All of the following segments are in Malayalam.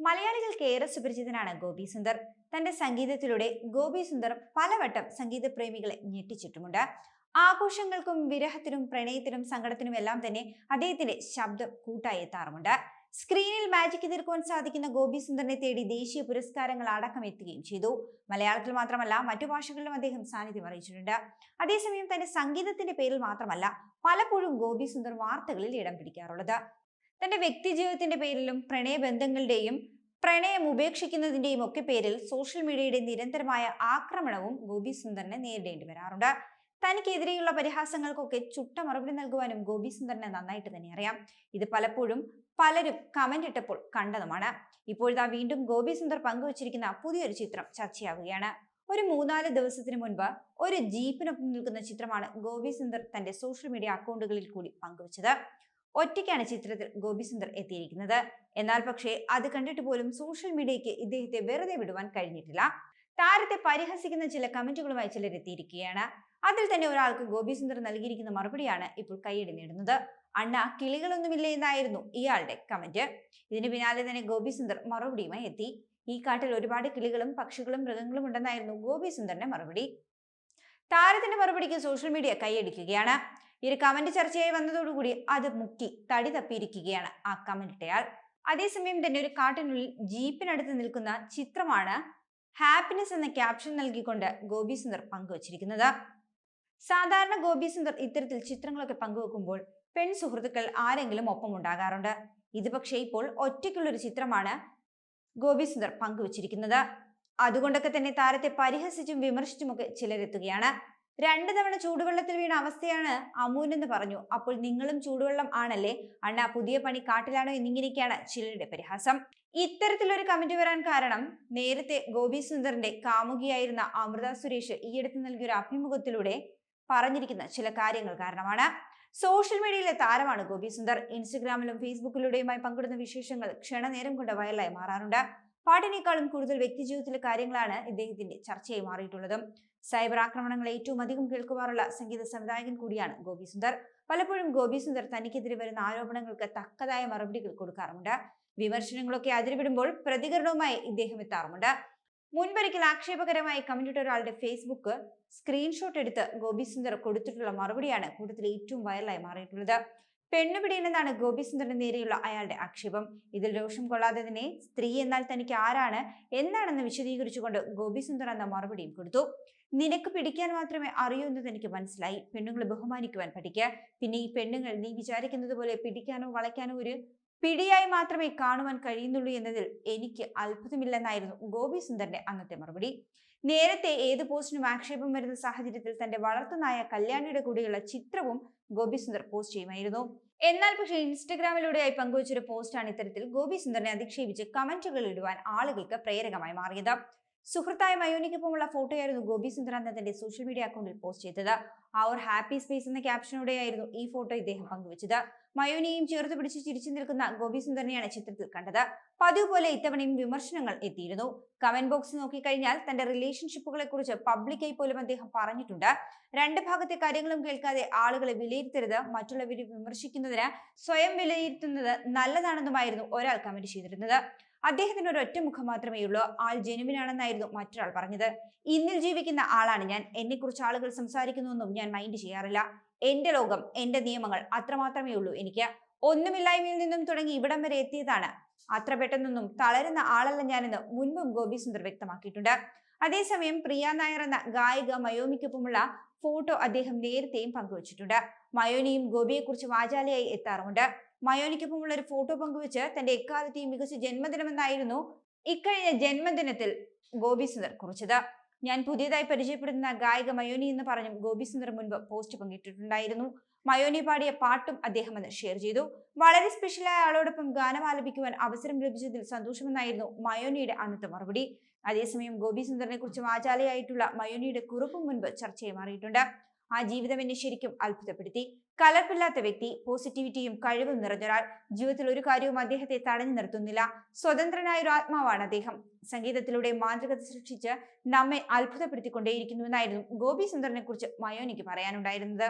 മലയാളികൾക്ക് ഏറെ സുപരിചിതനാണ് ഗോപി സുന്ദർ. തന്റെ സംഗീതത്തിലൂടെ ഗോപി സുന്ദർ പലവട്ടം സംഗീത പ്രേമികളെ ഞെട്ടിച്ചിട്ടുമുണ്ട്. ആഘോഷങ്ങൾക്കും വിരഹത്തിനും പ്രണയത്തിനും സങ്കടത്തിനും എല്ലാം തന്നെ അദ്ദേഹത്തിന്റെ ശബ്ദം കൂട്ടായി എത്താറുമുണ്ട്. സ്ക്രീനിൽ മാജിക് തീർക്കുവാൻ സാധിക്കുന്ന ഗോപി സുന്ദറിനെ തേടി ദേശീയ പുരസ്കാരങ്ങൾ അടക്കം എത്തുകയും ചെയ്തു. മലയാളത്തിൽ മാത്രമല്ല മറ്റു ഭാഷകളിലും അദ്ദേഹം സാന്നിധ്യം അറിയിച്ചിട്ടുണ്ട്. അതേസമയം തന്റെ സംഗീതത്തിന്റെ പേരിൽ മാത്രമല്ല പലപ്പോഴും ഗോപി സുന്ദർ വാർത്തകളിൽ ഇടം പിടിക്കാറുള്ളത്. തന്റെ വ്യക്തി ജീവിതത്തിന്റെ പേരിലും പ്രണയബന്ധങ്ങളുടെയും പ്രണയം ഉപേക്ഷിക്കുന്നതിന്റെയും ഒക്കെ പേരിൽ സോഷ്യൽ മീഡിയയുടെ നിരന്തരമായ ആക്രമണവും ഗോപി സുന്ദറിനെ നേരിടേണ്ടി വരാറുണ്ട്. തനിക്കെതിരെയുള്ള പരിഹാസങ്ങൾക്കൊക്കെ ചുട്ട മറുപടി നൽകുവാനും ഗോപി സുന്ദറിനെ നന്നായിട്ട് തന്നെ അറിയാം. ഇത് പലപ്പോഴും പലരും കമന്റ് ഇട്ടപ്പോൾ കണ്ടതുമാണ്. ഇപ്പോഴത്തെ വീണ്ടും ഗോപി സുന്ദർ പങ്കുവച്ചിരിക്കുന്ന പുതിയൊരു ചിത്രം ചർച്ചയാവുകയാണ്. ഒരു 3-4 ദിവസത്തിന് മുൻപ് ഒരു ജീപ്പിനൊപ്പം നിൽക്കുന്ന ചിത്രമാണ് ഗോപി സുന്ദർ തന്റെ സോഷ്യൽ മീഡിയ അക്കൗണ്ടുകളിൽ കൂടി പങ്കുവച്ചത്. ഒറ്റയ്ക്കാണ് ചിത്രത്തിൽ ഗോപി സുന്ദർ എത്തിയിരിക്കുന്നത്. എന്നാൽ പക്ഷേ അത് കണ്ടിട്ട് പോലും സോഷ്യൽ മീഡിയയ്ക്ക് ഇദ്ദേഹത്തെ വെറുതെ വിടുവാൻ കഴിഞ്ഞിട്ടില്ല. താരത്തെ പരിഹസിക്കുന്ന ചില കമന്റുകളുമായി ചിലർ എത്തിയിരിക്കുകയാണ്. അതിൽ തന്നെ ഒരാൾക്ക് ഗോപി സുന്ദർ നൽകിയിരിക്കുന്ന മറുപടിയാണ് ഇപ്പോൾ കയ്യടി നേടുന്നത്. അണ്ണ കിളികളൊന്നുമില്ല എന്നായിരുന്നു ഇയാളുടെ കമന്റ്. ഇതിന് പിന്നാലെ തന്നെ ഗോപി സുന്ദർ മറുപടിയുമായി എത്തി. ഈ കാട്ടിൽ ഒരുപാട് കിളികളും പക്ഷികളും മൃഗങ്ങളും ഉണ്ടെന്നായിരുന്നു ഗോപി സുന്ദറിന്റെ മറുപടി. താരത്തിന്റെ മറുപടിക്ക് സോഷ്യൽ മീഡിയ കൈയടിക്കുകയാണ്. ഈ ഒരു കമന്റ് ചർച്ചയായി വന്നതോടുകൂടി അത് മുക്കി തടി തപ്പിയിരിക്കുകയാണ് ആ കമന്റ് ഇട്ടയാൾ. അതേസമയം തന്നെ ഒരു കാട്ടിനുള്ളിൽ ജീപ്പിനടുത്ത് നിൽക്കുന്ന ചിത്രമാണ് ഹാപ്പിനെസ് എന്ന ക്യാപ്ഷൻ നൽകിക്കൊണ്ട് ഗോപി സുന്ദർ പങ്കുവച്ചിരിക്കുന്നത്. സാധാരണ ഗോപി സുന്ദർ ഇത്തരത്തിൽ ചിത്രങ്ങളൊക്കെ പങ്കുവെക്കുമ്പോൾ പെൺ സുഹൃത്തുക്കൾ ആരെങ്കിലും ഒപ്പം ഉണ്ടാകാറുണ്ട്. ഇത് പക്ഷേ ഇപ്പോൾ ഒറ്റയ്ക്കുള്ളൊരു ചിത്രമാണ് ഗോപി സുന്ദർ പങ്കുവച്ചിരിക്കുന്നത്. അതുകൊണ്ടൊക്കെ തന്നെ താരത്തെ പരിഹസിച്ചും വിമർശിച്ചുമൊക്കെ ചിലരെത്തുകയാണ്. 2 തവണ ചൂടുവെള്ളത്തിൽ വീണ അവസ്ഥയാണ് അമൂനെന്ന് പറഞ്ഞു. അപ്പോൾ നിങ്ങളും ചൂടുവെള്ളം ആണല്ലേ അണ്ണ, പുതിയ പണി കാട്ടിലാണോ എന്നിങ്ങനെയൊക്കെയാണ് ചിലരുടെ പരിഹാസം. ഇത്തരത്തിലൊരു കമന്റ് വരാൻ കാരണം നേരത്തെ ഗോപി സുന്ദറിന്റെ കാമുകിയായിരുന്ന അമൃത സുരേഷ് ഈയടുത്ത് നൽകിയൊരു അഭിമുഖത്തിലൂടെ പറഞ്ഞിരിക്കുന്ന ചില കാര്യങ്ങൾ കാരണമാണ്. സോഷ്യൽ മീഡിയയിലെ താരമാണ് ഗോപി സുന്ദർ. ഇൻസ്റ്റഗ്രാമിലും ഫേസ്ബുക്കിലൂടെയുമായി പങ്കിടുന്ന വിശേഷങ്ങൾ ക്ഷണനേരം കൊണ്ട് വൈറലായി മാറാറുണ്ട്. പാട്ടിനേക്കാളും കൂടുതൽ വ്യക്തിജീവിതത്തിലെ കാര്യങ്ങളാണ് ഇദ്ദേഹത്തിന്റെ ചർച്ചയായി മാറിയിട്ടുള്ളതും. സൈബർ ആക്രമണങ്ങൾ ഏറ്റവും അധികം കേൾക്കുവാറുള്ള സംഗീത സംവിധായകൻ കൂടിയാണ് ഗോപി സുന്ദർ. പലപ്പോഴും ഗോപി സുന്ദർ തനിക്കെതിരെ വരുന്ന ആരോപണങ്ങൾക്ക് തക്കതായ മറുപടികൾ കൊടുക്കാറുമുണ്ട്. വിമർശനങ്ങളൊക്കെ അതിരുവിടുമ്പോൾ പ്രതികരണവുമായി ഇദ്ദേഹം എത്താറുമുണ്ട്. മുൻപൊരിക്കൽ ആക്ഷേപകരമായി കമന്റിട്ട ഒരാളുടെ ഫേസ്ബുക്ക് സ്ക്രീൻഷോട്ട് എടുത്ത് ഗോപി സുന്ദർ കൊടുത്തിട്ടുള്ള മറുപടിയാണ് കൂട്ടത്തിൽ ഏറ്റവും വൈറലായി മാറിയിട്ടുള്ളത്. പെണ്ണുപിടിയെന്നാണ് ഗോപി സുന്ദറിന് നേരെയുള്ള അയാളുടെ ആക്ഷേപം. ഇതിൽ രോഷം കൊള്ളാതെ തന്നെ സ്ത്രീ എന്നാൽ തനിക്ക് ആരാണ് എന്താണെന്ന് വിശദീകരിച്ചുകൊണ്ട് ഗോപി സുന്ദർ എന്ന മറുപടിയും കൊടുത്തു. നിനക്ക് പിടിക്കാൻ മാത്രമേ അറിയൂ എന്ന് തനിക്ക് മനസ്സിലായി. പെണ്ണുങ്ങളെ ബഹുമാനിക്കുവാൻ പഠിക്കുക. പിന്നെ ഈ പെണ്ണുങ്ങൾ നീ വിചാരിക്കുന്നത് പോലെ പിടിക്കാനോ വളയ്ക്കാനോ ഒരു പിടിയായി മാത്രമേ കാണുവാൻ കഴിയുന്നുള്ളൂ എന്നതിൽ എനിക്ക് അത്ഭുതമില്ലെന്നായിരുന്നു ഗോപി സുന്ദറിന്റെ അന്നത്തെ മറുപടി. നേരത്തെ ഏത് പോസ്റ്റിനും ആക്ഷേപം വരുന്ന സാഹചര്യത്തിൽ തന്റെ വളർത്തുനായ കല്യാണിയുടെ കൂടെയുള്ള ചിത്രവും ഗോപി സുന്ദർ പോസ്റ്റ് ചെയ്യുമായിരുന്നു. എന്നാൽ പക്ഷേ ഇൻസ്റ്റഗ്രാമിലൂടെയായി പങ്കുവച്ചൊരു പോസ്റ്റാണ് ഇത്തരത്തിൽ ഗോപി സുന്ദറിനെ അധിക്ഷേപിച്ച് കമന്റുകൾ ഇടുവാൻ ആളുകൾക്ക് പ്രേരകമായി മാറിയത്. സുഹൃത്തായ മയോനിക്കൊപ്പമുള്ള ഫോട്ടോയായിരുന്നു ഗോപി സുന്ദർ അന്ന് തന്റെ സോഷ്യൽ മീഡിയ അക്കൗണ്ടിൽ പോസ്റ്റ് ചെയ്തത്. അവർ ഹാപ്പി സ്പേസ് എന്ന ക്യാപ്ഷനോടെയായിരുന്നു ഈ ഫോട്ടോ ഇദ്ദേഹം പങ്കുവച്ചത്. മയോനിയെയും ചേർത്ത് പിടിച്ച് ചിരിച്ചു നിൽക്കുന്ന ഗോപി സുന്ദറിനെയാണ് ചിത്രത്തിൽ കണ്ടത്. പതിവ് പോലെ ഇത്തവണയും വിമർശനങ്ങൾ എത്തിയിരുന്നു. കമന്റ് ബോക്സ് നോക്കിക്കഴിഞ്ഞാൽ തന്റെ റിലേഷൻഷിപ്പുകളെ കുറിച്ച് പബ്ലിക്കായി പോലും അദ്ദേഹം പറഞ്ഞിട്ടുണ്ട്. 2 ഭാഗത്തെ കാര്യങ്ങളും കേൾക്കാതെ ആളുകളെ വിലയിരുത്തരുത്, മറ്റുള്ളവരെ വിമർശിക്കുന്നതിന് സ്വയം വിലയിരുത്തുന്നത് നല്ലതാണെന്നുമായിരുന്നു ഒരാൾ കമന്റ് ചെയ്തിരുന്നത്. അദ്ദേഹത്തിന് ഒരൊറ്റ മുഖം മാത്രമേ ഉള്ളൂ, ആൾ ജെനുവിനാണെന്നായിരുന്നു മറ്റൊരാൾ പറഞ്ഞത്. ഇന്നിൽ ജീവിക്കുന്ന ആളാണ് ഞാൻ. എന്നെക്കുറിച്ച് ആളുകൾ സംസാരിക്കുന്നൊന്നും ഞാൻ മൈൻഡ് ചെയ്യാറില്ല. എന്റെ ലോകം, എന്റെ നിയമങ്ങൾ അത്രമാത്രമേ ഉള്ളൂ എനിക്ക്. ഒന്നുമില്ലായ്മയിൽ നിന്നും തുടങ്ങി ഇവിടം വരെ എത്തിയതാണ്. അത്ര പെട്ടെന്നൊന്നും തളരുന്ന ആളല്ല ഞാനെന്ന് മുൻപും ഗോപി സുന്ദർ വ്യക്തമാക്കിയിട്ടുണ്ട്. അതേസമയം പ്രിയ നായർ എന്ന ഗായിക മയോമിക്കൊപ്പമുള്ള ഫോട്ടോ അദ്ദേഹം നേരത്തെയും പങ്കുവച്ചിട്ടുണ്ട്. മയോനിയും ഗോപിയെക്കുറിച്ച് വാചാലയായി എത്താറുമുണ്ട്. മയോനിക്കൊപ്പമുള്ള ഒരു ഫോട്ടോ പങ്കുവെച്ച് തന്റെ എക്കാലത്തെയും മികച്ച ജന്മദിനമെന്നായിരുന്നു ഇക്കഴിഞ്ഞ ജന്മദിനത്തിൽ ഗോപി സുന്ദർ കുറിച്ചത്. ഞാൻ പുതിയതായി പരിചയപ്പെടുന്ന ഗായിക മയോനി എന്ന് പറഞ്ഞും ഗോപി സുന്ദർ മുൻപ് പോസ്റ്റ് പങ്കിട്ടിട്ടുണ്ടായിരുന്നു. മയോനി പാടിയ പാട്ടും അദ്ദേഹം അന്ന് ഷെയർ ചെയ്തു. വളരെ സ്പെഷ്യലായ ആളോടൊപ്പം ഗാനം ആലപിക്കുവാൻ അവസരം ലഭിച്ചതിൽ സന്തോഷമെന്നായിരുന്നു മയോനിയുടെ അന്നത്തെ മറുപടി. അതേസമയം ഗോപി സുന്ദറിനെ കുറിച്ച് വാചാലയായിട്ടുള്ള മയോനിയുടെ കുറിപ്പും മുൻപ് ചർച്ചയായി മാറിയിട്ടുണ്ട്. ആ ജീവിതം എന്നെ ശരിക്കും അത്ഭുതപ്പെടുത്തി. കലർപ്പില്ലാത്ത വ്യക്തി, പോസിറ്റിവിറ്റിയും കഴിവും നിറഞ്ഞൊരാൾ. ജീവിതത്തിൽ ഒരു കാര്യവും അദ്ദേഹത്തെ തടഞ്ഞു നിർത്തുന്നില്ല. സ്വതന്ത്രനായ ഒരു ആത്മാവാണ് അദ്ദേഹം. സംഗീതത്തിലൂടെ മാന്ത്രികത സൃഷ്ടിച്ച് നമ്മെ അത്ഭുതപ്പെടുത്തിക്കൊണ്ടേയിരിക്കുന്നുവെന്നായിരുന്നു ഗോപി സുന്ദറിനെ കുറിച്ച് മയോനിക്ക് പറയാനുണ്ടായിരുന്നത്.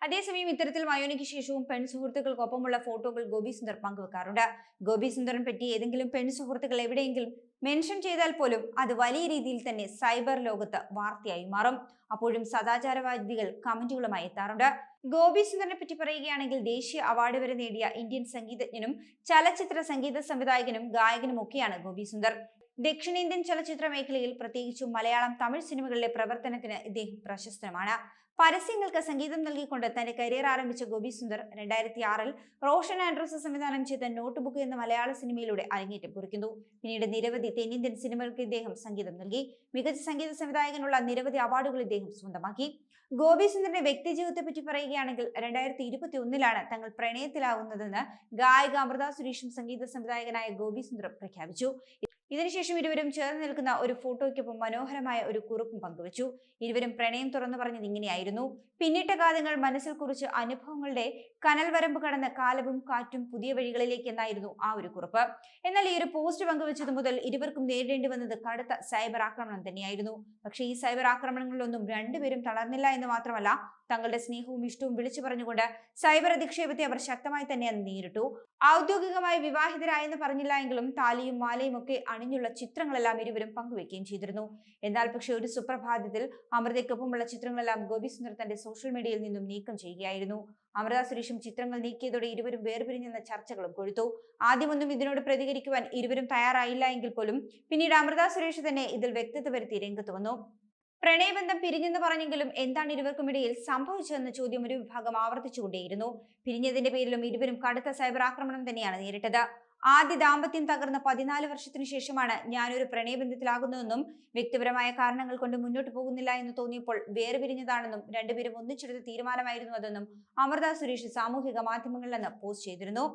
അതേസമയം ഇത്തരത്തിൽ മയോനിക്ക് ശേഷവും പെൺസുഹൃത്തുക്കൾക്കൊപ്പമുള്ള ഫോട്ടോകൾ ഗോപി സുന്ദർ പങ്കുവെക്കാറുണ്ട്. ഗോപി സുന്ദറിനെ പറ്റി ഏതെങ്കിലും പെൺസുഹൃത്തുക്കൾ എവിടെയെങ്കിലും മെൻഷൻ ചെയ്താൽ പോലും അത് വലിയ രീതിയിൽ തന്നെ സൈബർ ലോകത്ത് വാർത്തയായി മാറും. അപ്പോഴും സദാചാരവാദികൾ കമന്റുകളുമായി എത്താറുണ്ട്. ഗോപി സുന്ദറിനെ പറ്റി പറയുകയാണെങ്കിൽ ദേശീയ അവാർഡ് വരെ നേടിയ ഇന്ത്യൻ സംഗീതജ്ഞനും ചലച്ചിത്ര സംഗീത സംവിധായകനും ഗായകനും ഒക്കെയാണ് ഗോപി സുന്ദർ. ദക്ഷിണേന്ത്യൻ ചലച്ചിത്ര മേഖലയിൽ പ്രത്യേകിച്ചും മലയാളം, തമിഴ് സിനിമകളിലെ പ്രവർത്തനത്തിന് ഇദ്ദേഹം പ്രശസ്തമാണ്. പരസ്യങ്ങൾക്ക് സംഗീതം നൽകിക്കൊണ്ട് തന്റെ കരിയർ ആരംഭിച്ച ഗോപി സുന്ദർ 2006 റോഷൻ ആൻഡ്രൂസ് സംവിധാനം ചെയ്ത നോട്ട് ബുക്ക് എന്ന മലയാള സിനിമയിലൂടെ അരങ്ങേറ്റം കുറിക്കുന്നു. പിന്നീട് നിരവധി തെന്നിന്ത്യൻ സിനിമകൾക്ക് ഇദ്ദേഹം സംഗീതം നൽകി. മികച്ച സംഗീത സംവിധായകനുള്ള നിരവധി അവാർഡുകൾ ഇദ്ദേഹം സ്വന്തമാക്കി. ഗോപി സുന്ദറിന്റെ വ്യക്തിജീവിതത്തെ പറ്റി പറയുകയാണെങ്കിൽ 2021 തങ്ങൾ പ്രണയത്തിലാവുന്നതെന്ന് ഗായിക അമൃത സുരേഷും സംഗീത സംവിധായകനായ ഗോപി സുന്ദറും പ്രഖ്യാപിച്ചു. ഇതിനുശേഷം ഇരുവരും ചേർന്ന് നിൽക്കുന്ന ഒരു ഫോട്ടോയ്ക്കൊപ്പം മനോഹരമായ ഒരു കുറിപ്പും പങ്കുവച്ചു. ഇരുവരും പ്രണയം തുറന്നു പറഞ്ഞത് ഇങ്ങനെയായിരുന്നു: പിന്നിട്ട കാലങ്ങൾ മനസ്സിൽ കുറിച്ച് അനുഭവങ്ങളുടെ കനൽ വരമ്പ് കടന്ന കാലവും കാറ്റും പുതിയ വഴികളിലേക്ക് എന്നായിരുന്നു ആ ഒരു കുറിപ്പ്. എന്നാൽ ഈ ഒരു പോസ്റ്റ് പങ്കുവച്ചത് മുതൽ ഇരുവർക്കും നേരിടേണ്ടി വന്നത് കടുത്ത സൈബർ ആക്രമണം തന്നെയായിരുന്നു. പക്ഷേ ഈ സൈബർ ആക്രമണങ്ങളിലൊന്നും രണ്ടുപേരും തളർന്നില്ല എന്ന് മാത്രമല്ല, തങ്ങളുടെ സ്നേഹവും ഇഷ്ടവും വിളിച്ചു പറഞ്ഞുകൊണ്ട് സൈബർ അധിക്ഷേപത്തെ അവർ ശക്തമായി തന്നെ നേരിട്ടു. ഔദ്യോഗികമായി വിവാഹിതരായെന്ന് പറഞ്ഞില്ല എങ്കിലും താലിയും മാലയും ഒക്കെ അണിഞ്ഞുള്ള ചിത്രങ്ങളെല്ലാം ഇരുവരും പങ്കുവെക്കുകയും ചെയ്തിരുന്നു. എന്നാൽ പക്ഷേ ഒരു സുപ്രഭാതത്തിൽ അമൃതയ്ക്കൊപ്പമുള്ള ചിത്രങ്ങളെല്ലാം ഗോപി സുന്ദർ തന്റെ സോഷ്യൽ മീഡിയയിൽ നിന്നും നീക്കം ചെയ്യുകയായിരുന്നു. അമൃത സുരേഷും ചിത്രങ്ങൾ നീക്കിയതോടെ ഇരുവരും വേർപിരിഞ്ഞെന്ന ചർച്ചകളും കൊഴുത്തു. ആദ്യമൊന്നും ഇതിനോട് പ്രതികരിക്കുവാൻ ഇരുവരും തയ്യാറായില്ല എങ്കിൽ പോലും പിന്നീട് അമൃത സുരേഷ് തന്നെ ഇതിൽ വ്യക്തത വരുത്തി രംഗത്ത് വന്നു. പ്രണയബന്ധം പിരിഞ്ഞെന്ന് പറഞ്ഞെങ്കിലും എന്താണ് ഇരുവർക്കുമിടയിൽ സംഭവിച്ചതെന്ന ചോദ്യം ഒരു വിഭാഗം ആവർത്തിച്ചുകൊണ്ടേയിരുന്നു. പിരിഞ്ഞതിന്റെ പേരിലും ഇരുവരും കടുത്ത സൈബർ ആക്രമണം തന്നെയാണ് നേരിട്ടത്. ആദ്യ ദാമ്പത്യം തകർന്ന 14 വർഷത്തിനു ശേഷമാണ് ഞാനൊരു പ്രണയബന്ധത്തിലാകുന്നതെന്നും വ്യക്തിപരമായ കാരണങ്ങൾ കൊണ്ട് മുന്നോട്ട് പോകുന്നില്ല എന്ന് തോന്നിയപ്പോൾ വേർപിരിഞ്ഞതാണെന്നും രണ്ടുപേരും ഒന്നിച്ചെടുത്ത തീരുമാനമായിരുന്നു അതെന്നും അമൃത സുരേഷ് സാമൂഹിക മാധ്യമങ്ങളിൽ നിന്ന് പോസ്റ്റ് ചെയ്തിരുന്നു.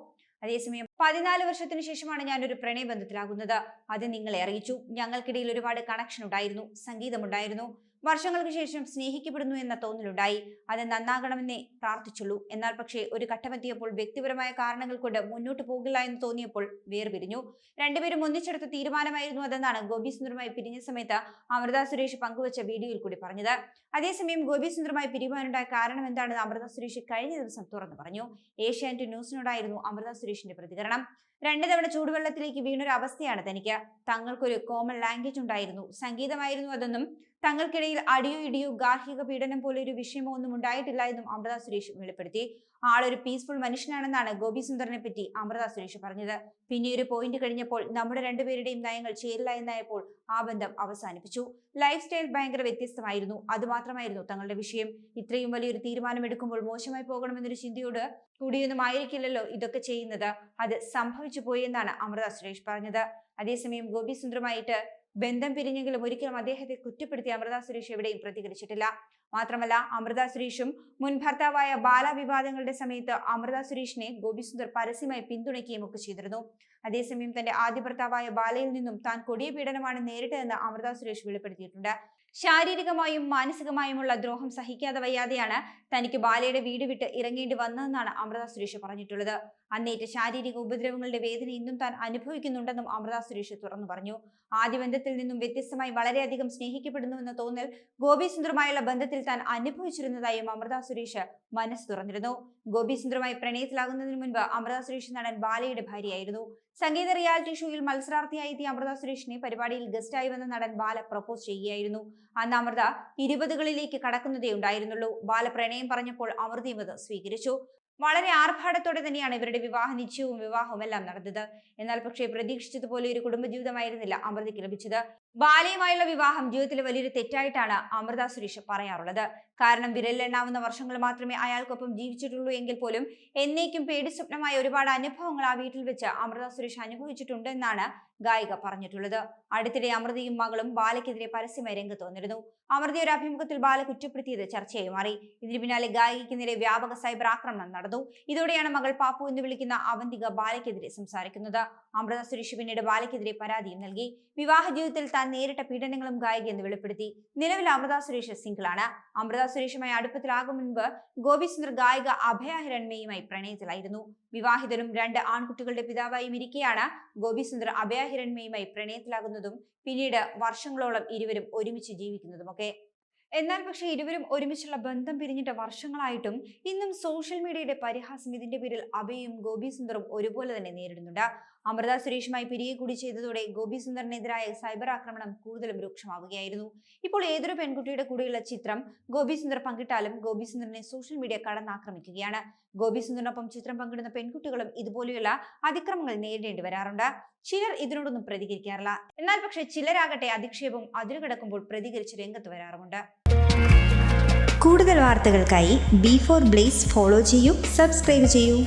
അതേസമയം 14 വർഷത്തിനു ശേഷമാണ് ഞാനൊരു പ്രണയബന്ധത്തിലാകുന്നത്. അത് നിങ്ങളെ അറിയിച്ചു. ഞങ്ങൾക്കിടയിൽ ഒരുപാട് കണക്ഷൻ ഉണ്ടായിരുന്നു, സംഗീതമുണ്ടായിരുന്നു. വർഷങ്ങൾക്ക് ശേഷം സ്നേഹിക്കപ്പെടുന്നു എന്ന തോന്നലുണ്ടായി. അത് നന്നാകണമെന്നേ പ്രാർത്ഥിച്ചുള്ളൂ. എന്നാൽ പക്ഷേ ഒരു ഘട്ടമെത്തിയപ്പോൾ വ്യക്തിപരമായ കാരണങ്ങൾ കൊണ്ട് മുന്നോട്ട് പോകില്ല എന്ന് തോന്നിയപ്പോൾ വേർപിരിഞ്ഞു. രണ്ടുപേരും ഒന്നിച്ചെടുത്ത തീരുമാനമായിരുന്നു അതെന്നാണ് ഗോപി സുന്ദറുമായി പിരിഞ്ഞ സമയത്ത് അമൃത സുരേഷ് പങ്കുവച്ച വീഡിയോയിൽ കൂടി പറഞ്ഞത്. അതേസമയം ഗോപി സുന്ദറുമായി പിരിയുവാനുണ്ടായ കാരണം എന്താണെന്ന് അമൃത സുരേഷ് കഴിഞ്ഞ ദിവസം തുറന്നു പറഞ്ഞു. ഏഷ്യാനെറ്റ് ന്യൂസിനോടായിരുന്നു അമൃത സുരേഷിന്റെ പ്രതികരണം. 2 തവണ ചൂടുവെള്ളത്തിലേക്ക് വീണൊരു അവസ്ഥയാണ് തനിക്ക്. തങ്ങൾക്കൊരു കോമൺ ലാംഗ്വേജ് ഉണ്ടായിരുന്നു, സംഗീതമായിരുന്നു അതെന്നും തങ്ങൾക്കിടയിൽ അടിയോ ഇടിയോ ഗാർഹിക പീഡനം പോലെ ഒരു വിഷയമോ ഒന്നും ഉണ്ടായിട്ടില്ല എന്നും അമൃത സുരേഷ് വെളിപ്പെടുത്തി. ആളൊരു പീസ്ഫുൾ മനുഷ്യനാണെന്നാണ് ഗോപി സുന്ദറിനെ പറ്റി അമൃത സുരേഷ് പറഞ്ഞത്. പിന്നെ ഒരു പോയിന്റ് കഴിഞ്ഞപ്പോൾ നമ്മുടെ രണ്ടുപേരുടെയും നയങ്ങൾ ചേരില്ല എന്നായപ്പോൾ ആ ബന്ധം അവസാനിപ്പിച്ചു. ലൈഫ് സ്റ്റൈൽ ഭയങ്കര വ്യത്യസ്തമായിരുന്നു. അതുമാത്രമായിരുന്നു തങ്ങളുടെ വിഷയം. ഇത്രയും വലിയൊരു തീരുമാനം എടുക്കുമ്പോൾ മോശമായി പോകണമെന്നൊരു ചിന്തയോട് കൂടിയൊന്നും ആയിരിക്കില്ലല്ലോ ഇതൊക്കെ ചെയ്യുന്നത്. അത് സംഭവിച്ചു പോയി എന്നാണ് അമൃത സുരേഷ് പറഞ്ഞത്. അതേസമയം ഗോപി സുന്ദറുമായിട്ട് ബന്ധം പിരിഞ്ഞെങ്കിലും ഒരിക്കലും അദ്ദേഹത്തെ കുറ്റപ്പെടുത്തി അമൃത സുരേഷ് എവിടെയും പ്രതികരിച്ചിട്ടില്ല. മാത്രമല്ല, അമൃത സുരേഷും മുൻ ഭർത്താവായ ബാല വിവാദങ്ങളുടെ സമയത്ത് അമൃത സുരേഷിനെ ഗോപി സുന്ദർ പരസ്യമായി പിന്തുണയ്ക്കുകയും ഒക്കെ ചെയ്തിരുന്നു. അതേസമയം തന്റെ ആദ്യ ഭർത്താവായ ബാലയിൽ നിന്നും താൻ കൊടിയ പീഡനമാണ് നേരിട്ടതെന്ന് അമൃത സുരേഷ് വെളിപ്പെടുത്തിയിട്ടുണ്ട്. ശാരീരികമായും മാനസികമായുമുള്ള ദ്രോഹം സഹിക്കാതെ വയ്യാതെയാണ് തനിക്ക് ബാലയുടെ വീട് വിട്ട് ഇറങ്ങേണ്ടി വന്നതെന്നാണ് അമൃത സുരേഷ് പറഞ്ഞിട്ടുള്ളത്. അന്നേറ്റ ശാരീരിക ഉപദ്രവങ്ങളുടെ വേദന ഇന്നും താൻ അനുഭവിക്കുന്നുണ്ടെന്നും അമൃത സുരേഷ് തുറന്നു പറഞ്ഞു. ആദ്യ ബന്ധത്തിൽ നിന്നും വ്യത്യസ്തമായി വളരെയധികം സ്നേഹിക്കപ്പെടുന്നുവെന്ന തോന്നൽ ഗോപി സുന്ദറുമായുള്ള ബന്ധത്തിൽ താൻ അനുഭവിച്ചിരുന്നതായും അമൃത സുരേഷ് മനസ്സ് തുറന്നിരുന്നു. ഗോപി സുന്ദറുമായി പ്രണയത്തിലാകുന്നതിന് മുൻപ് അമൃത സുരേഷ് നടൻ ബാലയുടെ ഭാര്യയായിരുന്നു. സംഗീത റിയാലിറ്റി ഷോയിൽ മത്സരാർത്ഥിയായി എത്തിയ അമൃത സുരേഷിനെ പരിപാടിയിൽ ഗസ്റ്റായി വന്ന നടൻ ബാല പ്രപ്പോസ് ചെയ്യുകയായിരുന്നു. അന്ന് അമൃത 20കളിലേക്ക് കടക്കുന്നതേ ഉണ്ടായിരുന്നുള്ളൂ. ബാല പ്രണയം പറഞ്ഞപ്പോൾ അമൃതയും അത് സ്വീകരിച്ചു. വളരെ ആർഭാടത്തോടെ തന്നെയാണ് ഇവരുടെ വിവാഹ നിശ്ചയവും വിവാഹവും എല്ലാം നടന്നത്. എന്നാൽ പക്ഷേ പ്രതീക്ഷിച്ചതുപോലെ ഒരു കുടുംബജീവിതമായിരുന്നില്ല അമൃതയ്ക്ക് ലഭിച്ചത്. ബാലയുമായുള്ള വിവാഹം ജീവിതത്തിലെ വലിയൊരു തെറ്റായിട്ടാണ് അമൃത സുരേഷ് പറയാറുള്ളത്. കാരണം വിരലിലെണ്ണാവുന്ന വർഷങ്ങൾ മാത്രമേ അയാൾക്കൊപ്പം ജീവിച്ചിട്ടുള്ളൂ എങ്കിൽ പോലും എന്നേക്കും പേടി സ്വപ്നമായ ഒരുപാട് അനുഭവങ്ങൾ ആ വീട്ടിൽ വെച്ച് അമൃത സുരേഷ് അനുഭവിച്ചിട്ടുണ്ട് എന്നാണ് ഗായിക പറഞ്ഞിട്ടുള്ളത്. അടുത്തിടെ അമൃതയും മകളും ബാലയ്ക്കെതിരെ പരസ്യമായി രംഗത്ത് വന്നിരുന്നു. അമൃത ഒരു അഭിമുഖത്തിൽ ബാല കുറ്റപ്പെടുത്തിയത് ചർച്ചയായി മാറി. ഇതിന് പിന്നാലെ ഗായികയ്ക്ക് നേരെ വ്യാപക സൈബർ ആക്രമണം നടന്നു. ഇതോടെയാണ് മകൾ പാപ്പു എന്ന് വിളിക്കുന്ന അവന്തിക ബാലയ്ക്കെതിരെ സംസാരിക്കുന്നത്. അമൃത സുരേഷ് പിന്നീട് ബാലയ്ക്കെതിരെ പരാതിയും നൽകി. വിവാഹ ജീവിതത്തിൽ താൻ നേരിട്ട പീഡനങ്ങളും ഗായിക എന്ന് വെളിപ്പെടുത്തി. നിലവിൽ അമൃത സുരേഷ് സിംഗിളാണ്. അമൃത സുരേഷുമായി അടുപ്പത്തിലാകും മുൻപ് ഗോപി സുന്ദർ ഗായിക അഭയ ഹിരൺമയുമായി പ്രണയത്തിലായിരുന്നു. വിവാഹിതരും 2 ആൺകുട്ടികളുടെ പിതാവായും ഇരിക്കെയാണ് ഗോപി സുന്ദർ അഭയ ഹിരൺമയുമായി പ്രണയത്തിലാകുന്നതും പിന്നീട് വർഷങ്ങളോളം ഇരുവരും ഒരുമിച്ച് ജീവിക്കുന്നതുമൊക്കെ. എന്നാൽ പക്ഷേ ഇരുവരും ഒരുമിച്ചുള്ള ബന്ധം പിരിഞ്ഞിട്ട് വർഷങ്ങളായിട്ടും ഇന്നും സോഷ്യൽ മീഡിയയുടെ പരിഹാസം ഇതിന്റെ പേരിൽ അഭയും ഗോപി സുന്ദറും ഒരുപോലെ തന്നെ നേരിടുന്നുണ്ട്. അമൃത സുരേഷുമായി പിരിയുക കൂടി ചെയ്തതോടെ ഗോപി സുന്ദറിനെതിരായ സൈബർ ആക്രമണം കൂടുതലും രൂക്ഷമാവുകയായിരുന്നു. ഇപ്പോൾ ഏതൊരു പെൺകുട്ടിയുടെ കൂടെയുള്ള ചിത്രം ഗോപി സുന്ദർ പങ്കിട്ടാലും ഗോപി സുന്ദറിനെ സോഷ്യൽ മീഡിയ കടന്നാക്രമിക്കുകയാണ്. ഗോപി സുന്ദറിനൊപ്പം ചിത്രം പങ്കിടുന്ന പെൺകുട്ടികളും ഇതുപോലെയുള്ള അതിക്രമങ്ങൾ നേരിടേണ്ടി വരാറുണ്ട്. ചിലർ ഇതിനോടൊന്നും പ്രതികരിക്കാറില്ല. എന്നാൽ പക്ഷേ ചിലരാകട്ടെ അധിക്ഷേപം അതിരുകടക്കുമ്പോൾ പ്രതികരിച്ച് രംഗത്ത് വരാറുമുണ്ട്. കൂടുതൽ വാർത്തകൾക്കായി B4 Blaze ഫോളോ ചെയ്യൂ, സബ്സ്ക്രൈബ് ചെയ്യൂ.